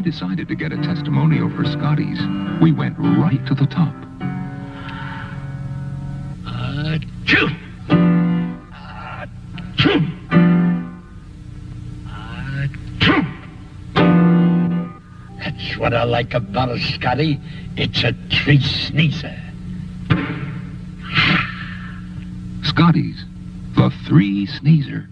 decided to get a testimonial for Scottie's, we went right to the top. Achoo! Achoo! Achoo! That's what I like about a Scottie. It's a tree sneezer. Scottie's, the three sneezer.